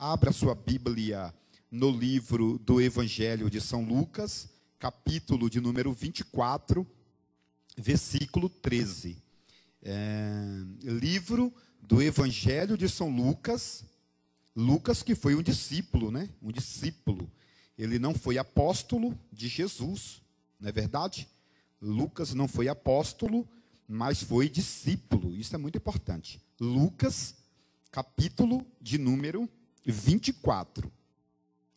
Abra sua Bíblia no livro do Evangelho de São Lucas, capítulo de número 24, versículo 13. Livro do Evangelho de São Lucas, Lucas que foi um discípulo, né? Um discípulo. Ele não foi apóstolo de Jesus, não é verdade? Lucas não foi apóstolo, mas foi discípulo. Isso é muito importante. Lucas, capítulo de número 24,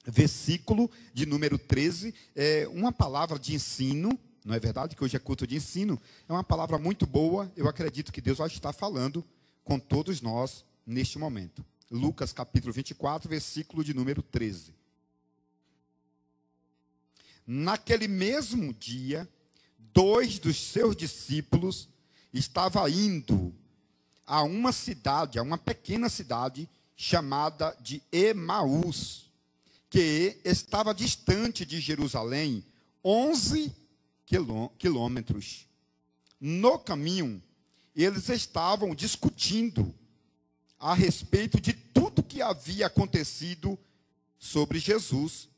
versículo de número 13, é uma palavra de ensino, não é verdade? Que hoje é culto de ensino, é uma palavra muito boa, eu acredito que Deus vai estar falando com todos nós neste momento. Lucas capítulo 24, versículo de número 13. Naquele mesmo dia, 2 dos seus discípulos estavam indo a uma cidade, a uma pequena cidade, chamada de Emaús, que estava distante de Jerusalém 11 quilômetros. No caminho, eles estavam discutindo a respeito de tudo que havia acontecido sobre Jesus.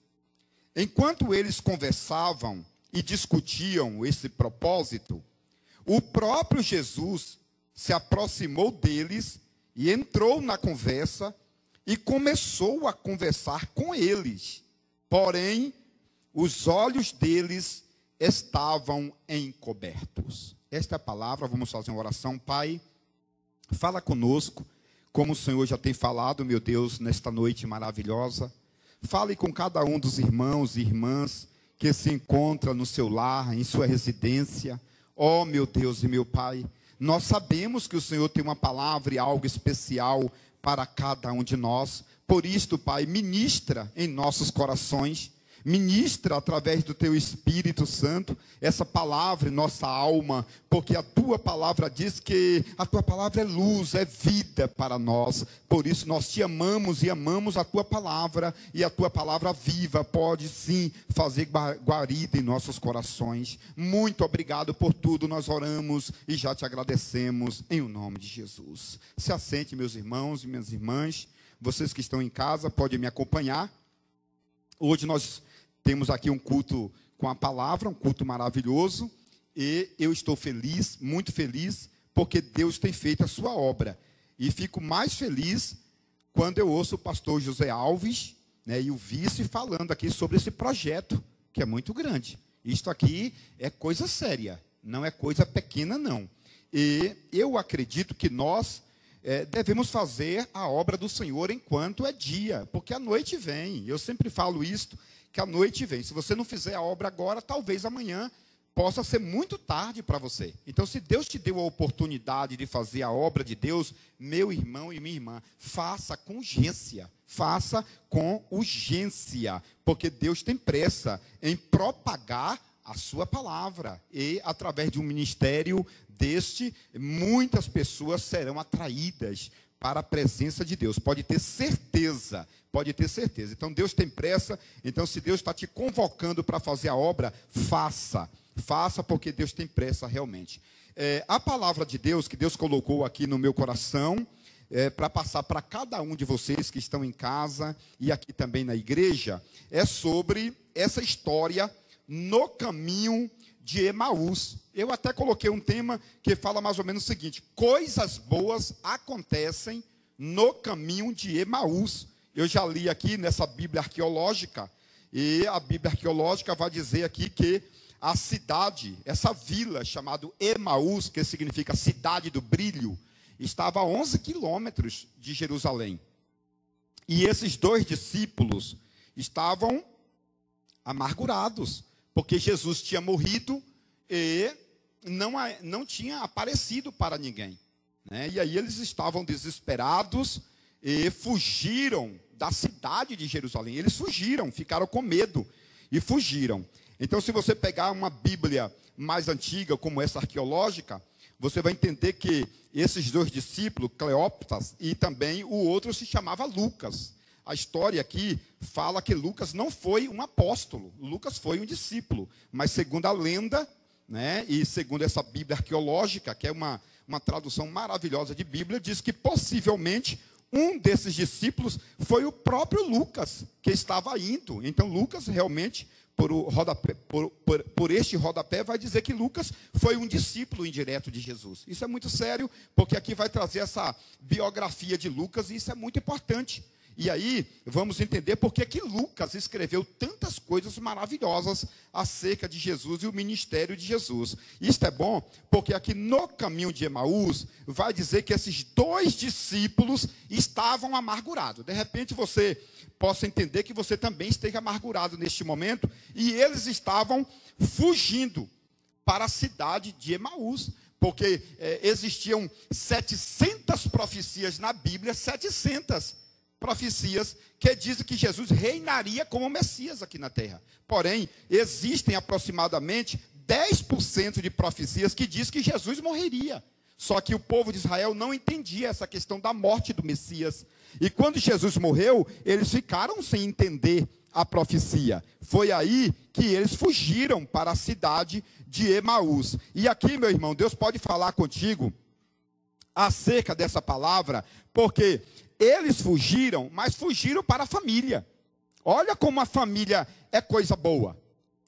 Enquanto eles conversavam e discutiam esse propósito, o próprio Jesus se aproximou deles e entrou na conversa e começou a conversar com eles. Porém, os olhos deles estavam encobertos. Esta é a palavra, vamos fazer uma oração. Pai, fala conosco, como o Senhor já tem falado, meu Deus, nesta noite maravilhosa. Fale com cada um dos irmãos e irmãs que se encontra no seu lar, em sua residência. Ó, meu Deus e meu Pai, nós sabemos que o Senhor tem uma palavra e algo especial para cada um de nós. Por isto, Pai, ministra em nossos corações, ministra através do Teu Espírito Santo essa palavra em nossa alma, porque a Tua palavra diz que a Tua palavra é luz, é vida para nós. Por isso nós Te amamos e amamos a Tua palavra, e a Tua palavra viva pode sim fazer guarida em nossos corações. Muito obrigado por tudo, nós oramos e já Te agradecemos em o nome de Jesus. Se assente, meus irmãos e minhas irmãs, vocês que estão em casa podem me acompanhar. Hoje nós temos aqui um culto com a palavra, um culto maravilhoso, e eu estou feliz, muito feliz, porque Deus tem feito a sua obra. E fico mais feliz quando eu ouço o pastor José Alves, né, e o vice falando aqui sobre esse projeto, que é muito grande. Isto aqui é coisa séria, não é coisa pequena, não. E eu acredito que nós devemos fazer a obra do Senhor enquanto é dia, porque a noite vem. Eu sempre falo isto, que a noite vem. Se você não fizer a obra agora, talvez amanhã possa ser muito tarde para você. Então, se Deus te deu a oportunidade de fazer a obra de Deus, meu irmão e minha irmã, faça com urgência. Faça com urgência, porque Deus tem pressa em propagar a sua palavra. E, através de um ministério deste, muitas pessoas serão atraídas para a presença de Deus. Pode ter certeza, pode ter certeza. Então, Deus tem pressa. Então, se Deus está te convocando para fazer a obra, faça. Faça, porque Deus tem pressa realmente. A palavra de Deus, que Deus colocou aqui no meu coração, para passar para cada um de vocês que estão em casa e aqui também na igreja, é sobre essa história no caminho de Emaús. Eu até coloquei um tema que fala mais ou menos o seguinte: coisas boas acontecem no caminho de Emaús. Eu já li aqui nessa Bíblia arqueológica, e a Bíblia arqueológica vai dizer aqui que a cidade, essa vila chamada Emaús, que significa cidade do brilho, estava a 11 quilômetros de Jerusalém. E esses 2 discípulos estavam amargurados, porque Jesus tinha morrido e não tinha aparecido para ninguém, né? E aí eles estavam desesperados e fugiram da cidade de Jerusalém. Eles fugiram, ficaram com medo e fugiram. Então, se você pegar uma Bíblia mais antiga, como essa arqueológica, você vai entender que esses 2 discípulos, Cleópatra e também o outro se chamava Lucas. A história aqui fala que Lucas não foi um apóstolo, Lucas foi um discípulo. Mas segundo a lenda, né, e segundo essa Bíblia arqueológica, que é uma tradução maravilhosa de Bíblia, diz que possivelmente Um desses discípulos foi o próprio Lucas, que estava indo. Então, Lucas realmente, por este rodapé, vai dizer que Lucas foi um discípulo indireto de Jesus. Isso é muito sério, porque aqui vai trazer essa biografia de Lucas, e isso é muito importante. E aí, vamos entender por que Lucas escreveu tantas coisas maravilhosas acerca de Jesus e o ministério de Jesus. Isto é bom, porque aqui no caminho de Emaús, vai dizer que esses dois discípulos estavam amargurados. De repente, você possa entender que você também esteja amargurado neste momento, e eles estavam fugindo para a cidade de Emaús, porque existiam 700 profecias na Bíblia, 700 profecias que dizem que Jesus reinaria como Messias aqui na terra. Porém, existem aproximadamente 10% de profecias que diz que Jesus morreria. Só que o povo de Israel não entendia essa questão da morte do Messias. E quando Jesus morreu, eles ficaram sem entender a profecia. Foi aí que eles fugiram para a cidade de Emaús. E aqui, meu irmão, Deus pode falar contigo acerca dessa palavra, porque eles fugiram, mas fugiram para a família. Olha como a família é coisa boa.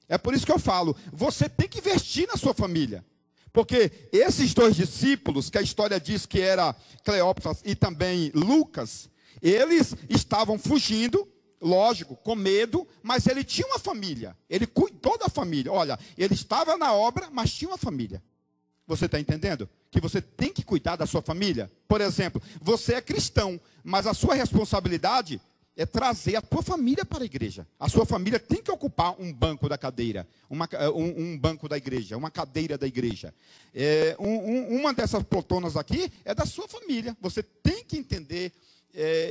É por isso que eu falo, você tem que investir na sua família. Porque esses dois discípulos, que a história diz que era Cleópatra e também Lucas, eles estavam fugindo, lógico, com medo, mas ele tinha uma família. Ele cuidou da família. Olha, ele estava na obra, mas tinha uma família. Você está entendendo? Que você tem que cuidar da sua família. Por exemplo, você é cristão, mas a sua responsabilidade é trazer a tua família para a igreja. A sua família tem que ocupar um banco da cadeira, um banco da igreja, uma cadeira da igreja. Uma dessas poltronas aqui é da sua família. Você tem que entender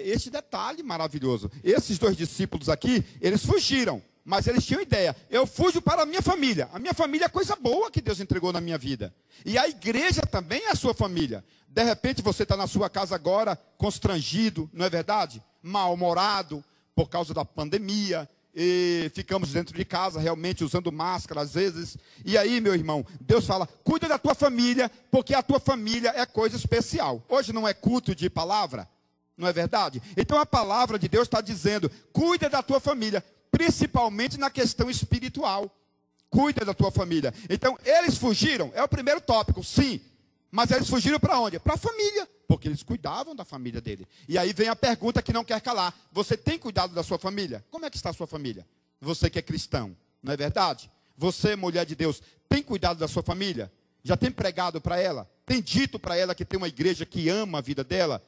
este detalhe maravilhoso. Esses dois discípulos aqui, eles fugiram, mas eles tinham ideia. Eu fujo para a minha família. A minha família é coisa boa que Deus entregou na minha vida. E a igreja também é a sua família. De repente você está na sua casa agora, constrangido, não é verdade? Mal-humorado por causa da pandemia. E ficamos dentro de casa, realmente usando máscara às vezes. E aí, meu irmão, Deus fala, cuida da tua família, porque a tua família é coisa especial. Hoje não é culto de palavra, não é verdade? Então a palavra de Deus está dizendo, cuida da tua família, principalmente na questão espiritual. Cuida da tua família. Então, eles fugiram, é o primeiro tópico, sim. Mas eles fugiram para onde? Para a família, porque eles cuidavam da família dele. E aí vem a pergunta que não quer calar. Você tem cuidado da sua família? Como é que está a sua família? Você que é cristão, não é verdade? Você, mulher de Deus, tem cuidado da sua família? Já tem pregado para ela? Tem dito para ela que tem uma igreja que ama a vida dela?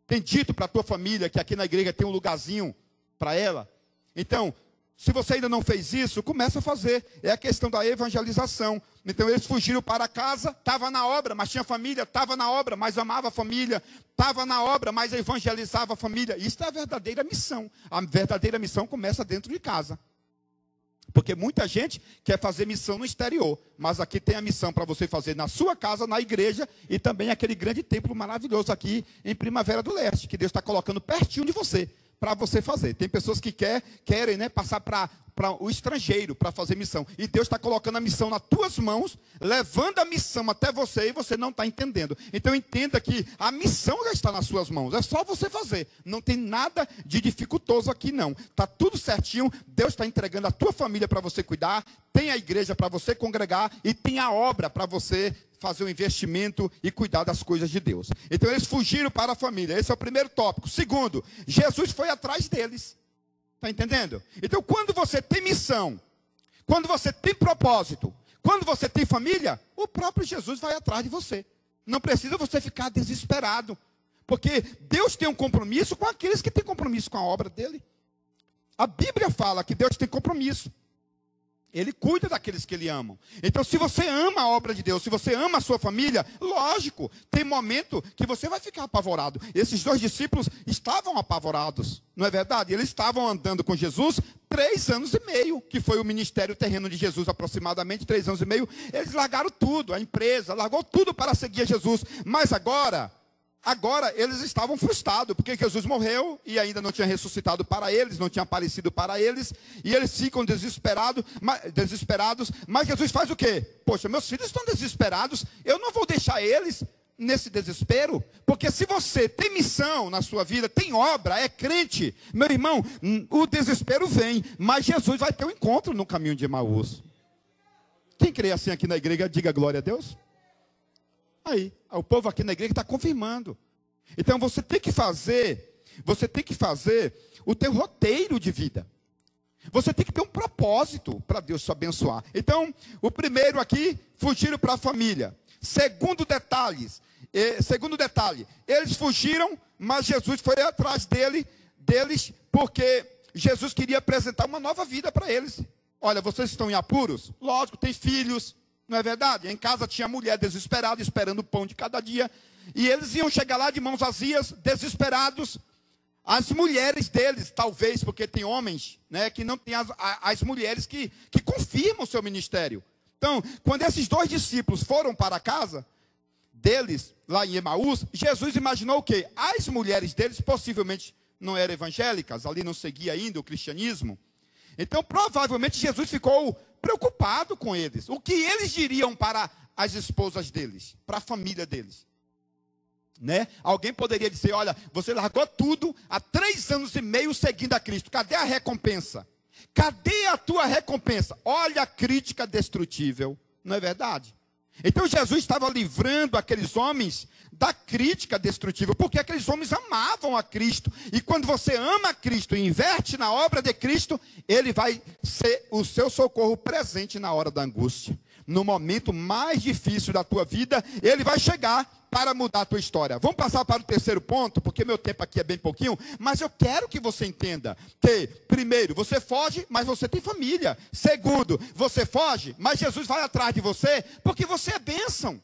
Tem dito para a tua família que aqui na igreja tem um lugarzinho para ela? Então, se você ainda não fez isso, começa a fazer. É a questão da evangelização. Então, eles fugiram para casa, estava na obra, mas tinha família, estava na obra, mas amava a família, estava na obra, mas evangelizava a família. Isso é a verdadeira missão. A verdadeira missão começa dentro de casa. Porque muita gente quer fazer missão no exterior, mas aqui tem a missão para você fazer na sua casa, na igreja, e também aquele grande templo maravilhoso aqui em Primavera do Leste, que Deus está colocando pertinho de você, para você fazer. Tem pessoas que querem, né, passar para o estrangeiro para fazer missão. E Deus está colocando a missão nas tuas mãos, levando a missão até você e você não está entendendo. Então entenda que a missão já está nas suas mãos. É só você fazer. Não tem nada de dificultoso aqui não. Está tudo certinho. Deus está entregando a tua família para você cuidar. Tem a igreja para você congregar. E tem a obra para você fazer um investimento e cuidar das coisas de Deus. Então eles fugiram para a família. Esse é o primeiro tópico. Segundo, Jesus foi atrás deles. Está entendendo? Então quando você tem missão, quando você tem propósito, quando você tem família, o próprio Jesus vai atrás de você. Não precisa você ficar desesperado. Porque Deus tem um compromisso com aqueles que têm compromisso com a obra dele. A Bíblia fala que Deus tem compromisso. Ele cuida daqueles que Ele amam. Então, se você ama a obra de Deus, se você ama a sua família, lógico, tem momento que você vai ficar apavorado. Esses dois discípulos estavam apavorados, não é verdade? Eles estavam andando com Jesus 3 anos e meio, que foi o ministério terreno de Jesus, aproximadamente 3 anos e meio. Eles largaram tudo, a empresa, largou tudo para seguir a Jesus. Mas agora eles estavam frustrados, porque Jesus morreu e ainda não tinha ressuscitado para eles, não tinha aparecido para eles, e eles ficam desesperados, mas Jesus faz o quê? Poxa, meus filhos estão desesperados, eu não vou deixar eles nesse desespero? Porque se você tem missão na sua vida, tem obra, é crente, meu irmão, o desespero vem, mas Jesus vai ter um encontro no caminho de Emaús. Quem crê assim aqui na igreja, diga glória a Deus. Aí, o povo aqui na igreja está confirmando. Então você tem que fazer o teu roteiro de vida. Você tem que ter um propósito para Deus te abençoar. Então, o primeiro aqui, fugiram para a família. Segundo detalhe, eles fugiram, mas Jesus foi atrás deles, porque Jesus queria apresentar uma nova vida para eles. Olha, vocês estão em apuros? Lógico, tem filhos, não é verdade? Em casa tinha mulher desesperada, esperando o pão de cada dia, e eles iam chegar lá de mãos vazias, desesperados. As mulheres deles, talvez, porque tem homens, né, que não tem as mulheres que confirmam o seu ministério. Então, quando esses dois discípulos foram para a casa deles, lá em Emaús, Jesus imaginou o quê? As mulheres deles possivelmente não eram evangélicas, ali não seguia ainda o cristianismo. Então, provavelmente, Jesus ficou preocupado com eles. O que eles diriam para as esposas deles, para a família deles? Né? Alguém poderia dizer, olha, você largou tudo há 3 anos e meio seguindo a Cristo. Cadê a recompensa? Cadê a tua recompensa? Olha a crítica destrutível. Não é verdade? Então Jesus estava livrando aqueles homens da crítica destrutível, porque aqueles homens amavam a Cristo. E quando você ama a Cristo e investe na obra de Cristo, Ele vai ser o seu socorro presente na hora da angústia. No momento mais difícil da tua vida, Ele vai chegar para mudar a tua história. Vamos passar para o terceiro ponto, porque meu tempo aqui é bem pouquinho, mas eu quero que você entenda que, primeiro, você foge, mas você tem família. Segundo, você foge, mas Jesus vai atrás de você, porque você é bênção.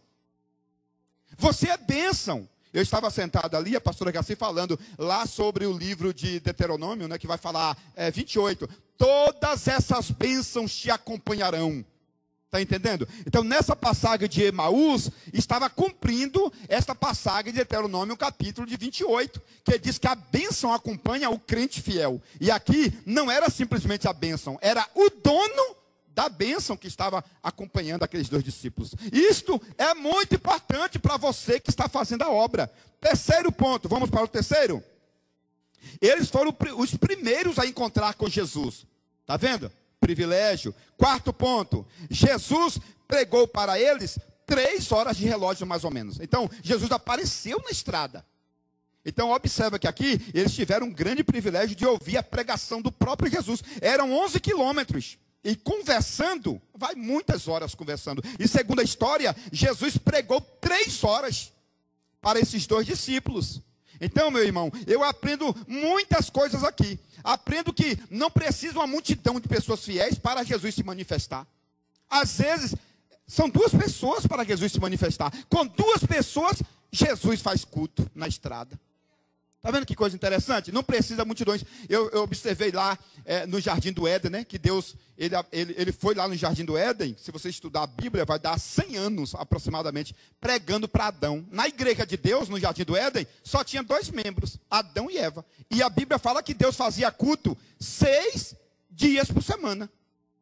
Você é bênção. Eu estava sentado ali, a pastora Garcia falando lá sobre o livro de Deuteronômio, né, que vai falar 28. Todas essas bênçãos te acompanharão. Está entendendo? Então, nessa passagem de Emaús, estava cumprindo esta passagem de Deuteronômio, capítulo de 28, que diz que a bênção acompanha o crente fiel. E aqui, não era simplesmente a bênção, era o dono da bênção que estava acompanhando aqueles dois discípulos. Isto é muito importante para você que está fazendo a obra. Terceiro ponto, vamos para o terceiro? Eles foram os primeiros a encontrar com Jesus. Está vendo? Privilégio. Quarto ponto, Jesus pregou para eles 3 horas de relógio mais ou menos. Então, Jesus apareceu na estrada. Então, observa que aqui, eles tiveram um grande privilégio de ouvir a pregação do próprio Jesus. Eram 11 quilômetros. E conversando, vai muitas horas conversando. E segundo a história, Jesus pregou 3 horas para esses dois discípulos. Então, meu irmão, eu aprendo muitas coisas aqui. Aprendo que não precisa uma multidão de pessoas fiéis para Jesus se manifestar. Às vezes, são 2 pessoas para Jesus se manifestar. Com 2 pessoas, Jesus faz culto na estrada. Está vendo que coisa interessante? Não precisa multidões. Eu observei lá no Jardim do Éden, né, que Deus, ele foi lá no Jardim do Éden. Se você estudar a Bíblia, vai dar 100 anos aproximadamente, pregando para Adão. Na igreja de Deus, no Jardim do Éden, só tinha 2 membros, Adão e Eva. E a Bíblia fala que Deus fazia culto 6 dias por semana.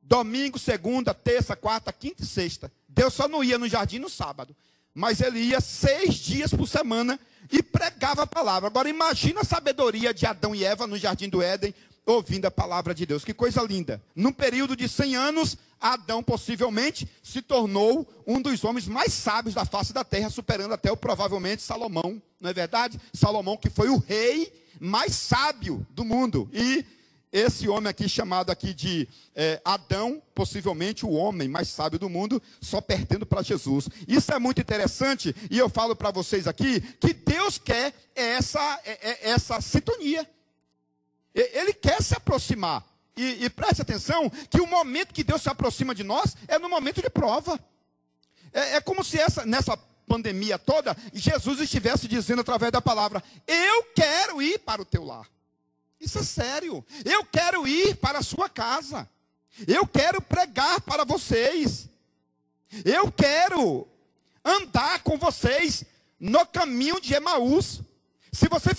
Domingo, segunda, terça, quarta, quinta e sexta. Deus só não ia no jardim no sábado. Mas ele ia 6 dias por semana e pregava a palavra. Agora imagina a sabedoria de Adão e Eva no Jardim do Éden, ouvindo a palavra de Deus. Que coisa linda. Num período de 100 anos, Adão possivelmente se tornou um dos homens mais sábios da face da terra, superando até provavelmente Salomão. Não é verdade? Salomão, que foi o rei mais sábio do mundo. E esse homem aqui, chamado aqui de Adão, possivelmente o homem mais sábio do mundo, só perdendo para Jesus. Isso é muito interessante, e eu falo para vocês aqui, que Deus quer essa sintonia. Ele quer se aproximar. E preste atenção, que o momento que Deus se aproxima de nós, é no momento de prova. É como se nessa pandemia toda, Jesus estivesse dizendo através da palavra, eu quero ir para o teu lar. Isso é sério. Eu quero ir para a sua casa. Eu quero pregar para vocês. Eu quero andar com vocês no caminho de Emaús. Se você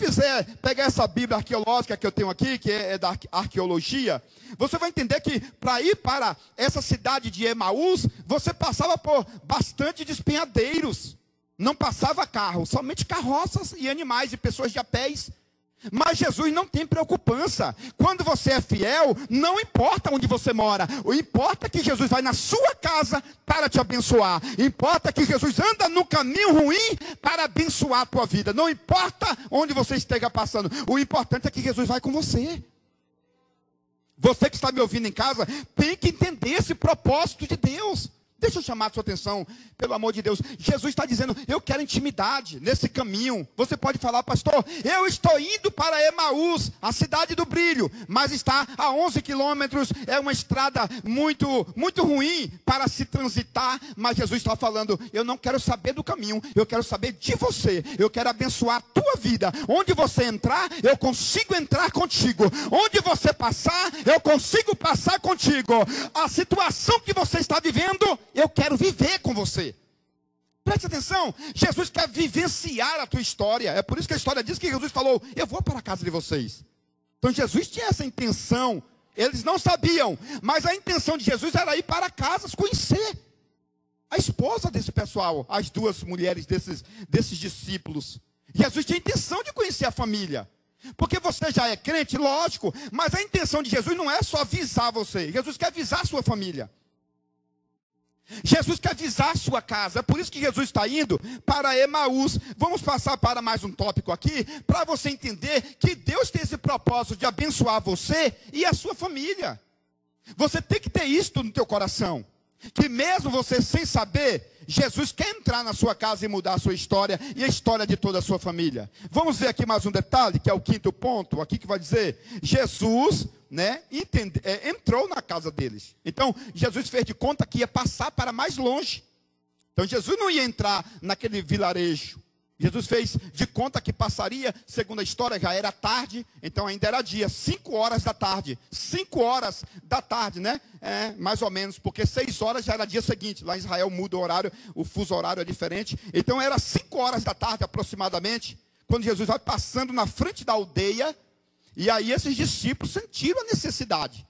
pegar essa Bíblia arqueológica que eu tenho aqui, que é da arqueologia, você vai entender que para ir para essa cidade de Emaús, você passava por bastante despenhadeiros. não passava carro, somente carroças e animais e pessoas de a pés. Mas Jesus não tem preocupação. Quando você é fiel, não importa onde você mora. O importa é que Jesus vai na sua casa para te abençoar. Importa que Jesus anda no caminho ruim para abençoar a tua vida. Não importa onde você esteja passando. O importante é que Jesus vai com você. Você que está me ouvindo em casa, tem que entender esse propósito de Deus. Deixa eu chamar a sua atenção, pelo amor de Deus. Jesus está dizendo, eu quero intimidade nesse caminho. Você pode falar, pastor, eu estou indo para Emaús, a cidade do brilho, mas está a 11 quilômetros, é uma estrada muito, muito ruim para se transitar. Mas Jesus está falando, eu não quero saber do caminho, eu quero saber de você. Eu quero abençoar a tua vida. Onde você entrar, eu consigo entrar contigo. Onde você passar, eu consigo passar contigo. A situação que você está vivendo, eu quero viver com você. Preste atenção, Jesus quer vivenciar a tua história. É por isso que a história diz que Jesus falou, eu vou para a casa de vocês. Então Jesus tinha essa intenção. Eles não sabiam, mas a intenção de Jesus era ir para casas, conhecer a esposa desse pessoal, as duas mulheres desses discípulos. Jesus tinha a intenção de conhecer a família. Porque você já é crente, lógico, mas a intenção de Jesus não é só avisar você. Jesus quer avisar a sua família. Jesus quer avisar a sua casa. É por isso que Jesus está indo para Emaús. Vamos passar para mais um tópico aqui, para você entender que Deus tem esse propósito de abençoar você e a sua família. Você tem que ter isto no teu coração, que mesmo você sem saber, Jesus quer entrar na sua casa e mudar a sua história e a história de toda a sua família. Vamos ver aqui mais um detalhe, que é o quinto ponto, aqui que vai dizer, Jesus, entrou na casa deles. Então, Jesus fez de conta que ia passar para mais longe. Então, Jesus não ia entrar naquele vilarejo. Jesus fez de conta que passaria, segundo a história, já era tarde, então ainda era dia, 5 horas da tarde. 5 horas da tarde, né? Mais ou menos, porque 6 horas já era dia seguinte. Lá em Israel muda o horário, o fuso horário é diferente. Então era 5 horas da tarde aproximadamente, quando Jesus vai passando na frente da aldeia, e aí esses discípulos sentiram a necessidade.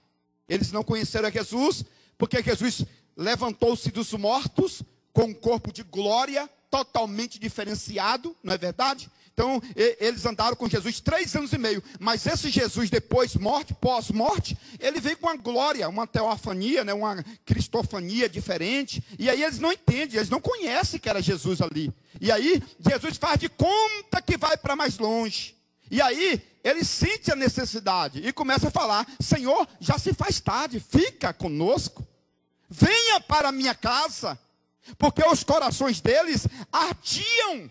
Eles não conheceram Jesus, porque Jesus levantou-se dos mortos, com um corpo de glória, totalmente diferenciado, não é verdade? Então, eles andaram com Jesus 3 anos e meio, mas esse Jesus depois, pós-morte, ele veio com uma glória, uma teofania, uma cristofania diferente, e aí eles não entendem, eles não conhecem que era Jesus ali. E aí, Jesus faz de conta que vai para mais longe. E aí, ele sente a necessidade e começa a falar, Senhor, já se faz tarde, fica conosco, venha para a minha casa. Porque os corações deles ardiam,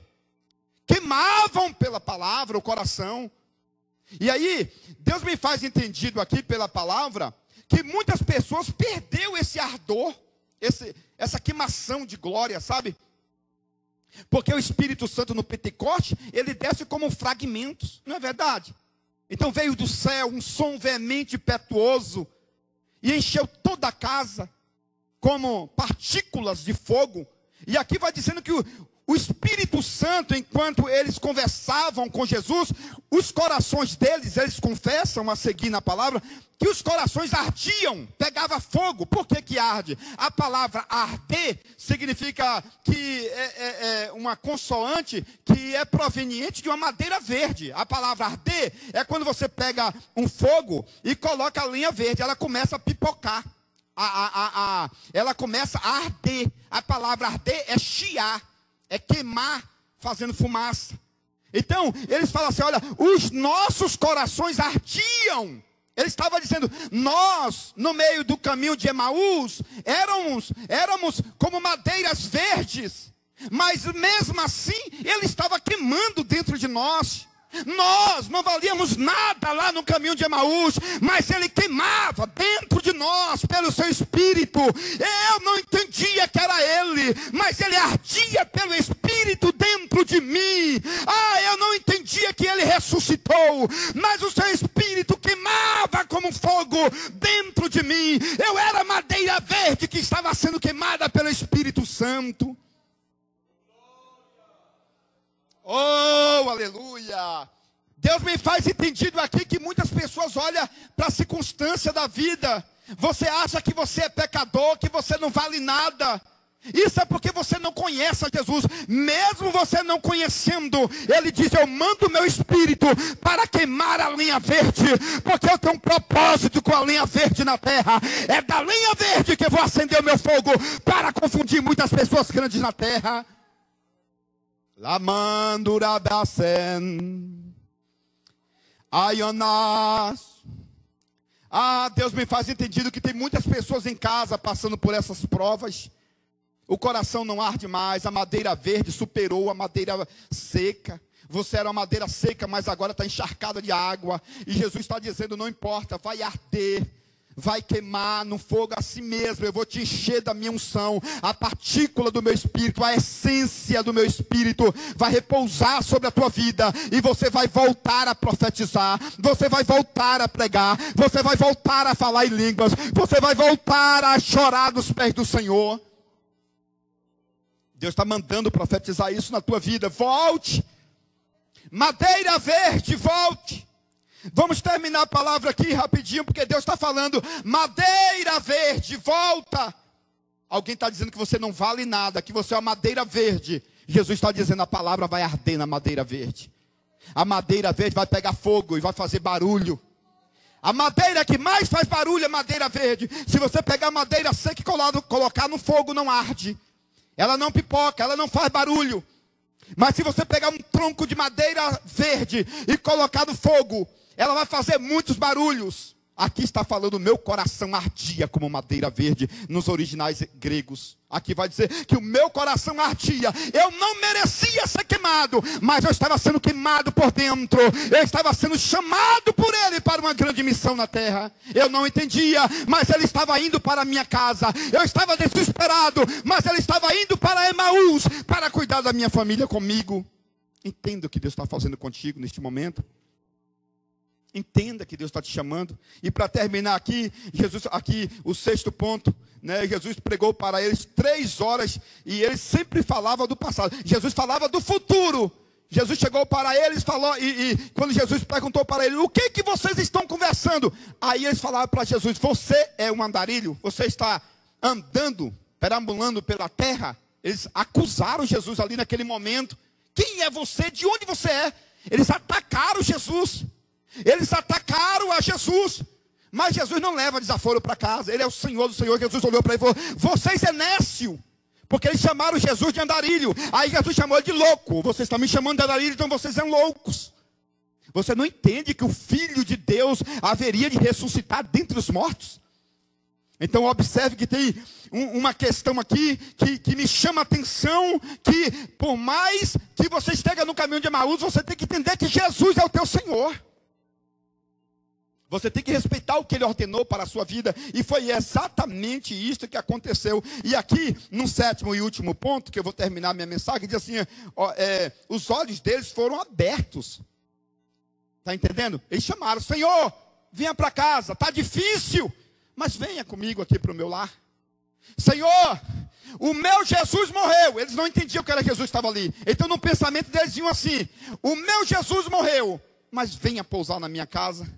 queimavam pela palavra o coração. E aí, Deus me faz entendido aqui pela palavra, que muitas pessoas perderam esse ardor, essa queimação de glória, sabe? Porque o Espírito Santo no Pentecoste, ele desce como fragmentos, não é verdade? Então veio do céu um som veemente e impetuoso, e encheu toda a casa, como partículas de fogo. E aqui vai dizendo que o Espírito Santo, enquanto eles conversavam com Jesus, os corações deles, eles confessam a seguir na palavra, que os corações ardiam, pegava fogo. Por que que arde? A palavra arder significa que é uma consoante que é proveniente de uma madeira verde. A palavra arder é quando você pega um fogo e coloca a lenha verde, ela começa a pipocar. Ela começa a arder. A palavra arder é chiar, é queimar, fazendo fumaça. Então, eles falam assim, olha, os nossos corações ardiam. Ele estava dizendo, nós, no meio do caminho de Emaús, éramos como madeiras verdes. Mas mesmo assim, ele estava queimando dentro de nós. Nós não valíamos nada lá no caminho de Emaús, mas ele queimava dentro de nós pelo seu Espírito. Eu não entendia que era ele, mas ele ardia pelo Espírito dentro de mim. Eu não entendia que ele ressuscitou, mas o seu Espírito queimava como fogo dentro de mim. Eu era madeira verde que estava sendo queimada pelo Espírito Santo. Oh, aleluia! Deus me faz entendido aqui que muitas pessoas olham para a circunstância da vida. Você acha que você é pecador, que você não vale nada. Isso é porque você não conhece a Jesus. Mesmo você não conhecendo, ele diz: eu mando o meu espírito para queimar a lenha verde, porque eu tenho um propósito com a lenha verde na terra. É da lenha verde que eu vou acender o meu fogo, para confundir muitas pessoas grandes na terra. Lamandurabasen Aionas. Deus me faz entendido que tem muitas pessoas em casa passando por essas provas. O coração não arde mais, a madeira verde superou a madeira seca. Você era uma madeira seca, mas agora está encharcada de água. E Jesus está dizendo: não importa, vai arder, vai queimar no fogo a si mesmo. Eu vou te encher da minha unção. A partícula do meu espírito, a essência do meu espírito vai repousar sobre a tua vida. E você vai voltar a profetizar. Você vai voltar a pregar. Você vai voltar a falar em línguas. Você vai voltar a chorar nos pés do Senhor. Deus está mandando profetizar isso na tua vida. Volte. Madeira verde, volte. Vamos terminar a palavra aqui rapidinho, porque Deus está falando: madeira verde, volta. Alguém está dizendo que você não vale nada, que você é uma madeira verde. Jesus está dizendo: a palavra vai arder na madeira verde. A madeira verde vai pegar fogo e vai fazer barulho. A madeira que mais faz barulho é madeira verde. Se você pegar madeira seca e colocar no fogo, não arde. Ela não pipoca, ela não faz barulho. Mas se você pegar um tronco de madeira verde e colocar no fogo, ela vai fazer muitos barulhos. Aqui está falando: meu coração ardia como madeira verde, nos originais gregos. Aqui vai dizer que o meu coração ardia. Eu não merecia ser queimado, mas eu estava sendo queimado por dentro. Eu estava sendo chamado por ele para uma grande missão na terra. Eu não entendia, mas ele estava indo para a minha casa. Eu estava desesperado, mas ele estava indo para Emaús, para cuidar da minha família comigo. Entenda o que Deus está fazendo contigo neste momento. Entenda que Deus está te chamando. E para terminar aqui, o sexto ponto, né? Jesus pregou para eles 3 horas e eles sempre falavam do passado. Jesus falava do futuro. Jesus chegou para eles, falou, e quando Jesus perguntou para eles: o que vocês estão conversando? Aí eles falaram para Jesus: você é um andarilho? Você está andando, perambulando pela terra? Eles acusaram Jesus ali naquele momento. Quem é você? De onde você é? Eles atacaram Jesus. Eles atacaram a Jesus. Mas Jesus não leva desaforo para casa. Ele é o Senhor do Senhor. Jesus olhou para ele e falou: vocês é nécio. Porque eles chamaram Jesus de andarilho. Aí Jesus chamou ele de louco. Vocês estão me chamando de andarilho, então vocês são loucos. Você não entende que o Filho de Deus haveria de ressuscitar dentre os mortos? Então observe que tem uma questão aqui que me chama a atenção. Que por mais que você esteja no caminho de Emaús, você tem que entender que Jesus é o teu Senhor. Você tem que respeitar o que ele ordenou para a sua vida. E foi exatamente isso que aconteceu. E aqui, no 7º e último ponto, que eu vou terminar minha mensagem, diz assim: os olhos deles foram abertos. Está entendendo? Eles chamaram: Senhor, venha para casa, está difícil, mas venha comigo aqui para o meu lar. Senhor, o meu Jesus morreu. Eles não entendiam que era Jesus que estava ali. Então no pensamento deles diziam assim: o meu Jesus morreu, mas venha pousar na minha casa.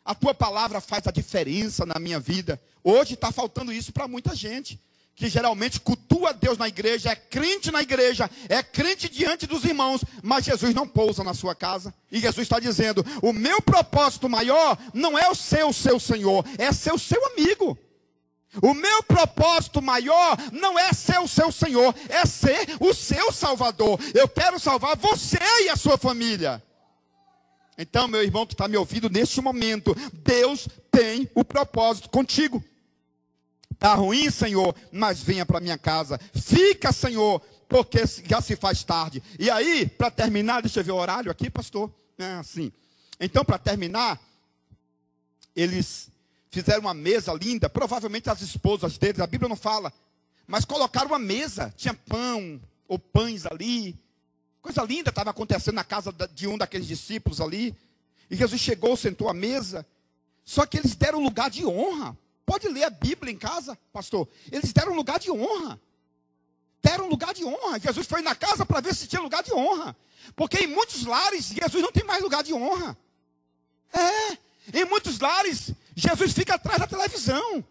A tua palavra faz a diferença na minha vida. Hoje está faltando isso para muita gente, que geralmente cultua Deus na igreja, é crente na igreja, é crente diante dos irmãos, mas Jesus não pousa na sua casa. E Jesus está dizendo: o meu propósito maior não é o seu Senhor, é ser o seu amigo. O meu propósito maior não é ser o seu Senhor, é ser o seu Salvador. Eu quero salvar você e a sua família. Então, meu irmão que está me ouvindo neste momento, Deus tem o propósito contigo. Está ruim, Senhor, mas venha para minha casa. Fica, Senhor, porque já se faz tarde. E aí, para terminar, deixa eu ver o horário aqui, pastor. Assim. Então, para terminar, eles fizeram uma mesa linda. Provavelmente as esposas deles, a Bíblia não fala, mas colocaram uma mesa. Tinha pão ou pães ali. Coisa linda estava acontecendo na casa de um daqueles discípulos ali. E Jesus chegou, sentou à mesa. Só que eles deram lugar de honra. Pode ler a Bíblia em casa, pastor. Eles deram lugar de honra. Deram lugar de honra. Jesus foi na casa para ver se tinha lugar de honra. Porque em muitos lares, Jesus não tem mais lugar de honra. Em muitos lares, Jesus fica atrás da televisão.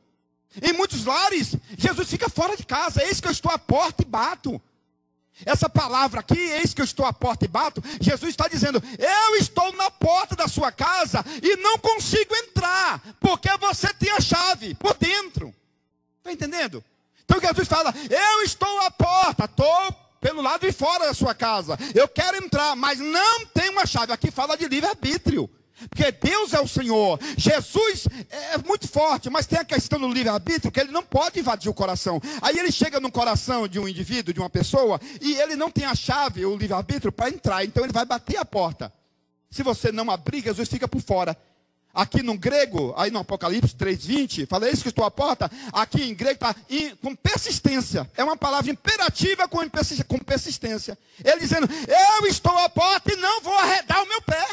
Em muitos lares, Jesus fica fora de casa. Eis que eu estou à porta e bato. Essa palavra aqui, eis que eu estou à porta e bato, Jesus está dizendo, eu estou na porta da sua casa e não consigo entrar, porque você tem a chave por dentro. Está entendendo? Então Jesus fala, eu estou à porta, estou pelo lado de fora da sua casa, eu quero entrar, mas não tenho uma chave. Aqui fala de livre-arbítrio. Porque Deus é o Senhor. Jesus é muito forte, mas tem a questão do livre-arbítrio, que ele não pode invadir o coração. Aí ele chega no coração de um indivíduo, de uma pessoa, e ele não tem a chave, o livre-arbítrio, para entrar. Então ele vai bater a porta. Se você não abrir, Jesus fica por fora. Aqui no grego, aí no Apocalipse 3:20, fala, eis que estou à porta. Aqui em grego está com persistência. É uma palavra imperativa com persistência. Ele dizendo, eu estou à porta e não vou arredar o meu pé.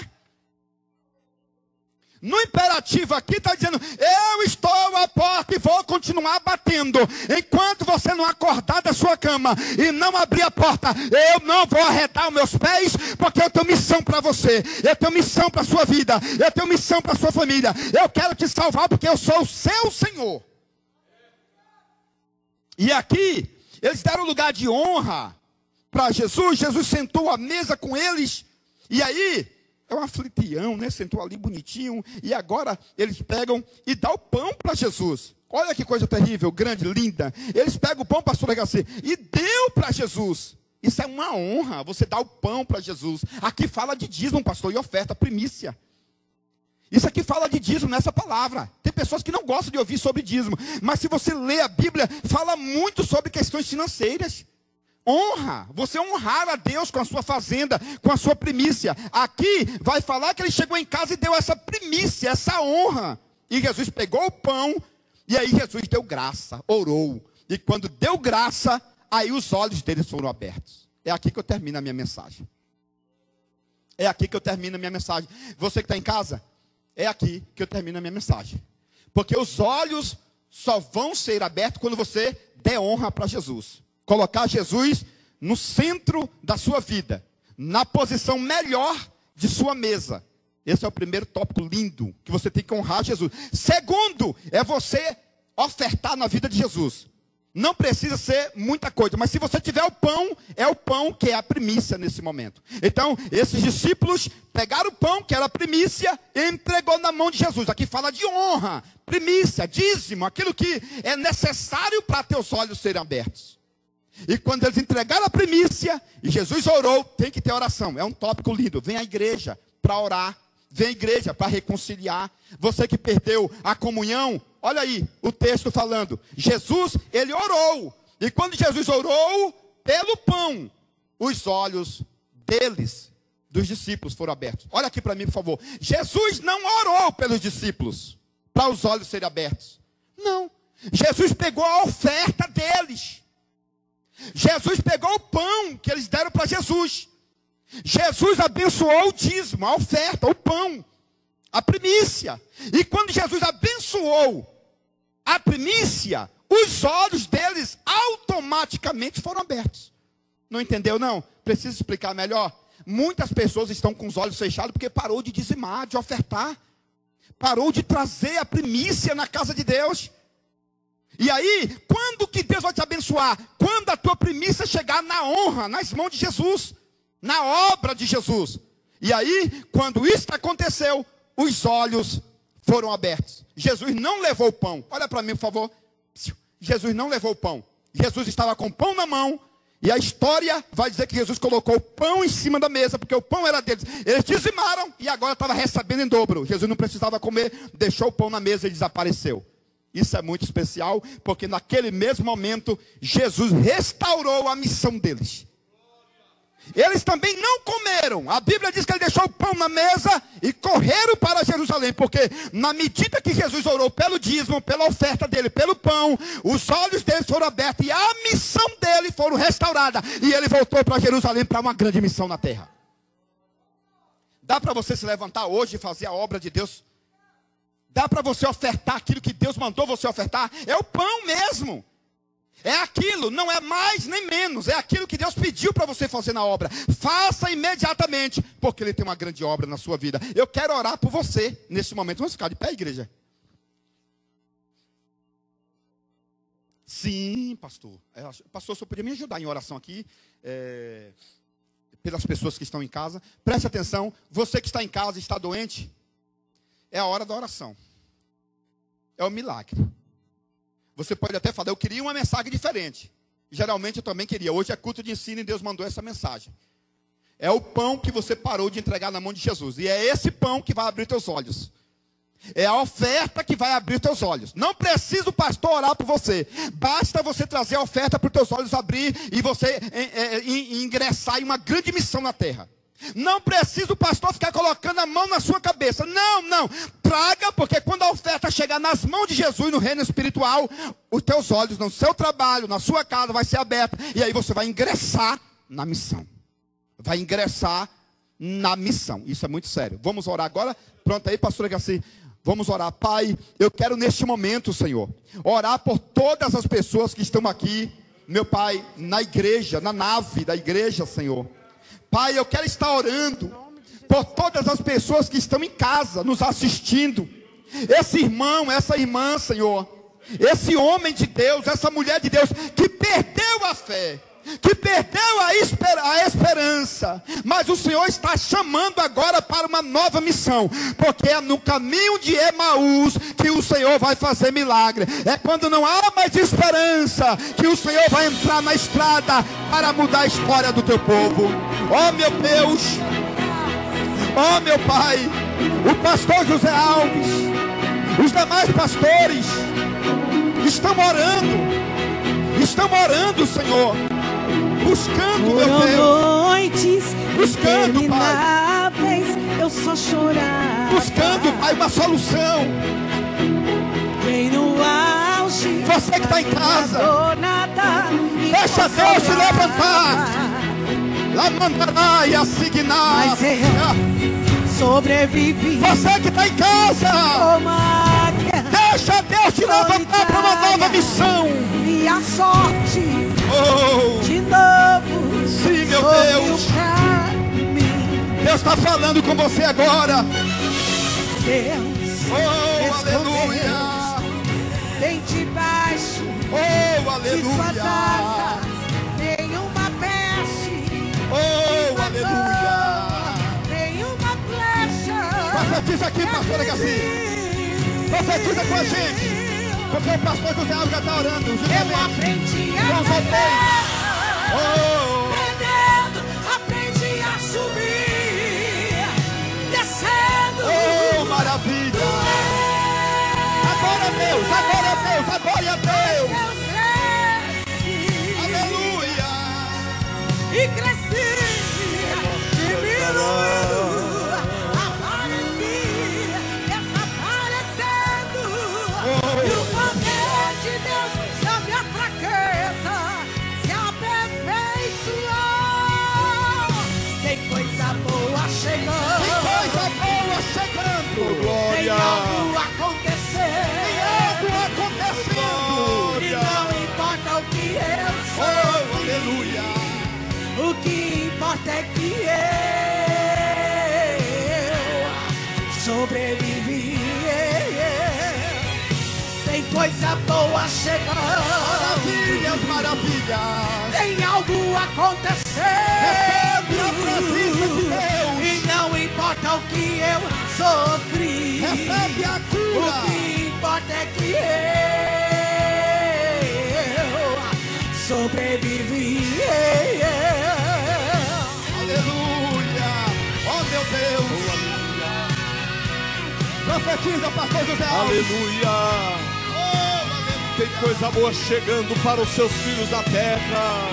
No imperativo aqui está dizendo, eu estou à porta e vou continuar batendo. Enquanto você não acordar da sua cama e não abrir a porta, eu não vou arredar os meus pés, porque eu tenho missão para você. Eu tenho missão para a sua vida. Eu tenho missão para a sua família. Eu quero te salvar porque eu sou o seu Senhor. E aqui, eles deram lugar de honra para Jesus. Jesus sentou à mesa com eles. E aí, é um anfitrião, né? Sentou ali bonitinho. E agora eles pegam e dão o pão para Jesus. Olha que coisa terrível, grande, linda. Eles pegam o pão, pastor Garcia, e deu para Jesus. Isso é uma honra, você dá o pão para Jesus. Aqui fala de dízimo, pastor, e oferta, primícia. Isso aqui fala de dízimo nessa palavra. Tem pessoas que não gostam de ouvir sobre dízimo. Mas se você lê a Bíblia, fala muito sobre questões financeiras. Honra, você honrar a Deus com a sua fazenda, com a sua primícia. Aqui vai falar que ele chegou em casa e deu essa primícia, essa honra. E Jesus pegou o pão, e aí Jesus deu graça, orou. E quando deu graça, aí os olhos deles foram abertos. É aqui que eu termino a minha mensagem. É aqui que eu termino a minha mensagem. Você que está em casa, é aqui que eu termino a minha mensagem. Porque os olhos só vão ser abertos quando você der honra para Jesus. Colocar Jesus no centro da sua vida, na posição melhor de sua mesa. Esse é o primeiro tópico lindo, que você tem que honrar Jesus. Segundo, é você ofertar na vida de Jesus. Não precisa ser muita coisa, mas se você tiver o pão, é o pão que é a primícia nesse momento. Então, esses discípulos pegaram o pão, que era a primícia, e entregou na mão de Jesus. Aqui fala de honra, primícia, dízimo, aquilo que é necessário para teus olhos serem abertos. E quando eles entregaram a primícia, e Jesus orou, tem que ter oração, é um tópico lindo. Vem à igreja para orar, vem à igreja para reconciliar. Você que perdeu a comunhão, olha aí o texto falando, Jesus, ele orou. E quando Jesus orou, pelo pão, os olhos deles, dos discípulos, foram abertos. Olha aqui para mim, por favor. Jesus não orou pelos discípulos, para os olhos serem abertos. Não, Jesus pegou a oferta deles. Jesus pegou o pão que eles deram para Jesus. Jesus abençoou o dízimo, a oferta, o pão, a primícia. E quando Jesus abençoou a primícia, os olhos deles automaticamente foram abertos. Não entendeu, não? Preciso explicar melhor. Muitas pessoas estão com os olhos fechados porque parou de dizimar, de ofertar. Parou de trazer a primícia na casa de Deus. E aí, quando que Deus vai te abençoar? Quando a tua primícia chegar na honra, nas mãos de Jesus, na obra de Jesus. E aí, quando isso aconteceu, os olhos foram abertos. Jesus não levou o pão. Olha para mim, por favor. Jesus não levou o pão. Jesus estava com o pão na mão. E a história vai dizer que Jesus colocou o pão em cima da mesa, porque o pão era deles. Eles dizimaram e agora estava recebendo em dobro. Jesus não precisava comer, deixou o pão na mesa e desapareceu. Isso é muito especial, porque naquele mesmo momento, Jesus restaurou a missão deles. Eles também não comeram. A Bíblia diz que ele deixou o pão na mesa e correram para Jerusalém, porque na medida que Jesus orou pelo dízimo, pela oferta dele, pelo pão, os olhos deles foram abertos e a missão dele foram restaurada. E ele voltou para Jerusalém para uma grande missão na terra. Dá para você se levantar hoje e fazer a obra de Deus? Dá para você ofertar aquilo que Deus mandou você ofertar? É o pão mesmo. É aquilo, não é mais nem menos. É aquilo que Deus pediu para você fazer na obra. Faça imediatamente, porque Ele tem uma grande obra na sua vida. Eu quero orar por você nesse momento. Vamos ficar de pé, igreja? Sim, pastor. Pastor, só podia me ajudar em oração aqui, pelas pessoas que estão em casa. Preste atenção, você que está em casa e está doente, é a hora da oração. É o milagre. Você pode até falar, eu queria uma mensagem diferente. Geralmente eu também queria. Hoje é culto de ensino e Deus mandou essa mensagem. É o pão que você parou de entregar na mão de Jesus. E é esse pão que vai abrir teus olhos. É a oferta que vai abrir teus olhos. Não precisa o pastor orar por você. Basta você trazer a oferta para os teus olhos abrir e você ingressar em uma grande missão na terra. Não precisa o pastor ficar colocando a mão na sua cabeça. Não. Traga, porque quando a oferta chegar nas mãos de Jesus no reino espiritual, os teus olhos no seu trabalho, na sua casa, vai ser aberto. E aí você vai ingressar na missão. Vai ingressar na missão. Isso é muito sério. Vamos orar agora? Pronto aí, pastor Garcia. Vamos orar. Pai, eu quero neste momento, Senhor, orar por todas as pessoas que estão aqui, meu Pai, na igreja, na nave da igreja, Senhor. Pai, eu quero estar orando por todas as pessoas que estão em casa, nos assistindo. Esse irmão, essa irmã, Senhor, esse homem de Deus, essa mulher de Deus, que perdeu a fé, que perdeu a esperança, mas o Senhor está chamando agora para uma nova missão, porque é no caminho de Emaús que o Senhor vai fazer milagre. É quando não há mais esperança que o Senhor vai entrar na estrada para mudar a história do teu povo. Oh meu Deus, oh meu Pai, o pastor José Alves, os demais pastores estão orando, Senhor, buscando, meu Deus, noites buscando, Pai, eu só chorava, buscando, Pai, uma solução. Vem no auge, você que está em casa, deixa Deus se levantar, lá mandará e assignar. Mas eu sobrevivi. Você que está em casa, deixa Deus te levantar para uma nova missão. E a sorte, de novo, sim, meu Deus, Deus está falando com você agora. Deus, aleluia, bem debaixo, aleluia, de suas asas, nenhuma peste, aleluia, nenhuma flecha. Profetiza aqui, pastora Garcia, profetiza com a gente. Porque o pastor José Alves já está orando. Eu aprendi a perder, perdendo, aprendi a subir, descendo. Maravilha! Agora Deus, agora Deus. Eu cresci, aleluia! E cresci, diminuindo, apareci, desaparecendo. E o poder de Deus na minha fraqueza se aperfeiçoou. Tem coisa boa chegando. Tem algo acontecendo. E não importa o que eu sou. Aleluia! O que importa é que eu sobrevivi. Tem coisa boa chegando. Maravilhas. Tem algo acontecendo. Recebe a presença de Deus. E não importa o que eu sofri. Recebe a cura. O que importa é que eu sobrevivi. Aleluia! Oh meu Deus! Profetiza, pastor José Alves. Aleluia! Tem coisa boa chegando para os seus filhos da terra.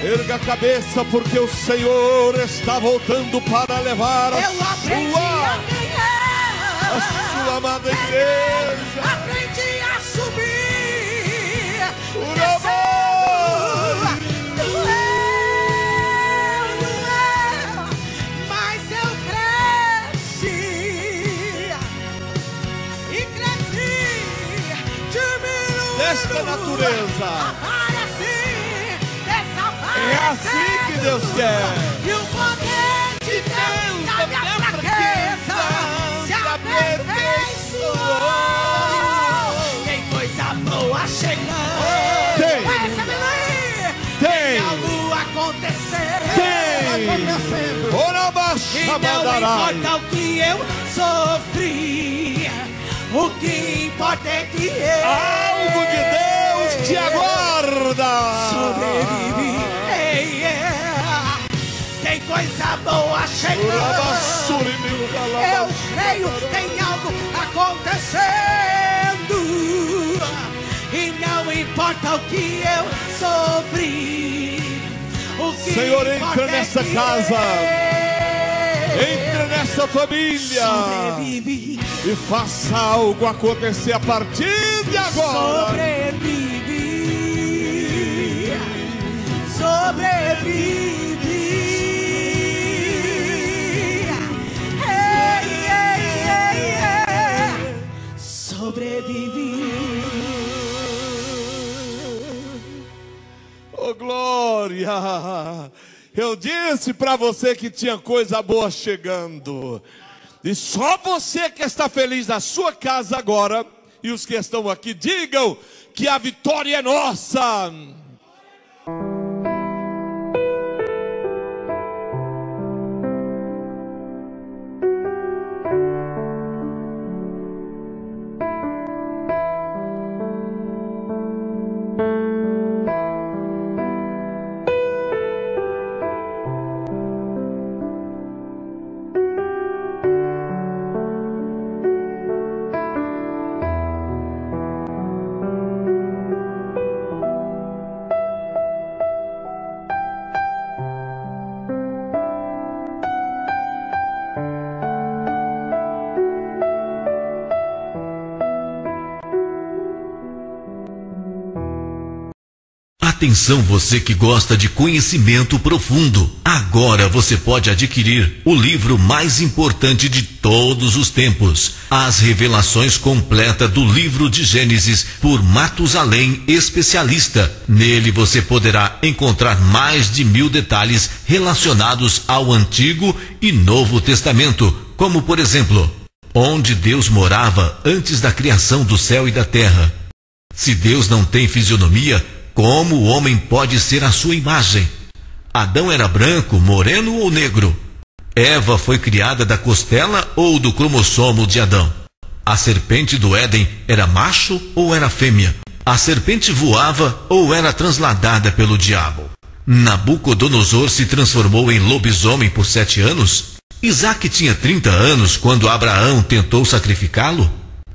Erga a cabeça, porque o Senhor está voltando para levar a sua amada igreja. Aprendi a subir. Mas eu cresci. E cresci. Diminuindo. Desta natureza. Apareci. Desapareci. É assim que Deus quer. E o poder de Deus na minha fraqueza se aperfeiçoou. Tem coisa boa chegando. Rabadará. Não importa o que eu sofri, o que importa é que eu Algo de Deus te aguarda. sobrevivi. Tem coisa boa chegando. Eu creio, tem algo acontecendo. E não importa o que eu sofri, o que Senhor, importa entra nessa que casa. eu Entra nessa família sobrevivi. e faça algo acontecer a partir de agora. Sobrevivi. Sobrevivi. Oh, glória! Eu disse para você que tinha coisa boa chegando. E só você que está feliz na sua casa agora, e os que estão aqui, digam que a vitória é nossa. Atenção, você que gosta de conhecimento profundo. Agora você pode adquirir o livro mais importante de todos os tempos, As Revelações Completa do Livro de Gênesis, por Matusalém, especialista. Nele você poderá encontrar mais de 1000 detalhes relacionados ao Antigo e Novo Testamento, como por exemplo, onde Deus morava antes da criação do céu e da terra. Se Deus não tem fisionomia, como o homem pode ser a sua imagem? Adão era branco, moreno ou negro? Eva foi criada da costela ou do cromossomo de Adão? A serpente do Éden era macho ou era fêmea? A serpente voava ou era transladada pelo diabo? Nabucodonosor se transformou em lobisomem por 7 anos? Isaac tinha 30 anos quando Abraão tentou sacrificá-lo?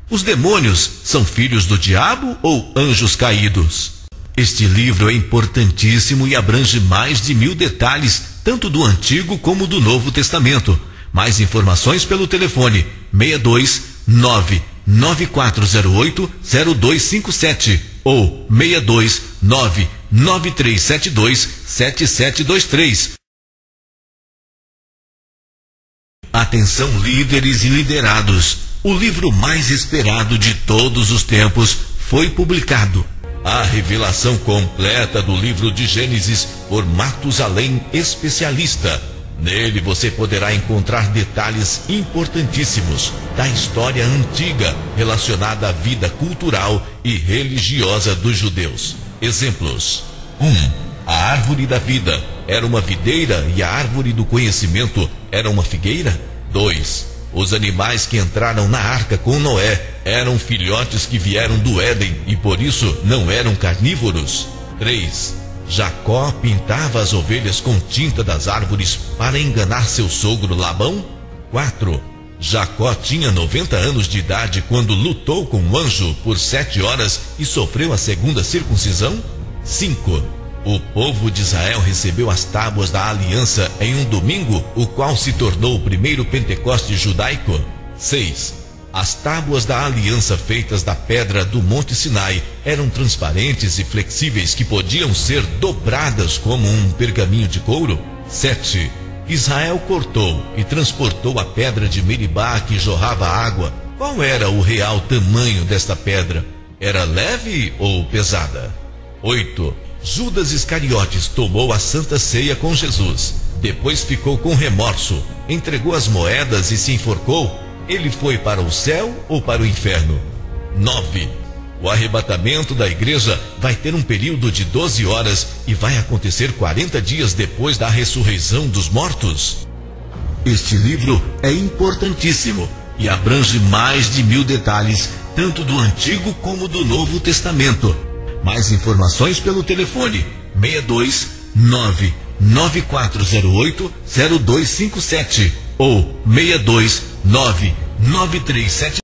Os demônios são filhos do diabo ou anjos caídos? Este livro é importantíssimo e abrange mais de 1000 detalhes, tanto do Antigo como do Novo Testamento. Mais informações pelo telefone 62 99408-0257 ou 62 99372-7723. Atenção, líderes e liderados. O livro mais esperado de todos os tempos foi publicado. A revelação completa do livro de Gênesis por Matusalém, especialista. Nele você poderá encontrar detalhes importantíssimos da história antiga relacionada à vida cultural e religiosa dos judeus. Exemplos: 1. A árvore da vida era uma videira e a árvore do conhecimento era uma figueira. 2. Os animais que entraram na arca com Noé eram filhotes que vieram do Éden e por isso não eram carnívoros. 3. Jacó pintava as ovelhas com tinta das árvores para enganar seu sogro Labão. 4. Jacó tinha 90 anos de idade quando lutou com um anjo por 7 horas e sofreu a segunda circuncisão. 5. O povo de Israel recebeu as tábuas da aliança em um domingo, o qual se tornou o primeiro Pentecoste judaico. 6. As tábuas da aliança feitas da pedra do Monte Sinai eram transparentes e flexíveis que podiam ser dobradas como um pergaminho de couro. 7. Israel cortou e transportou a pedra de Meribá que jorrava água. Qual era o real tamanho desta pedra? Era leve ou pesada? 8. Judas Iscariotes tomou a Santa Ceia com Jesus. Depois ficou com remorso, entregou as moedas e se enforcou. Ele foi para o céu ou para o inferno? 9. O arrebatamento da igreja vai ter um período de 12 horas e vai acontecer 40 dias depois da ressurreição dos mortos. Este livro é importantíssimo e abrange mais de 1000 detalhes, tanto do Antigo como do Novo Testamento. Mais informações pelo telefone 629-9408-0257 ou 629-9377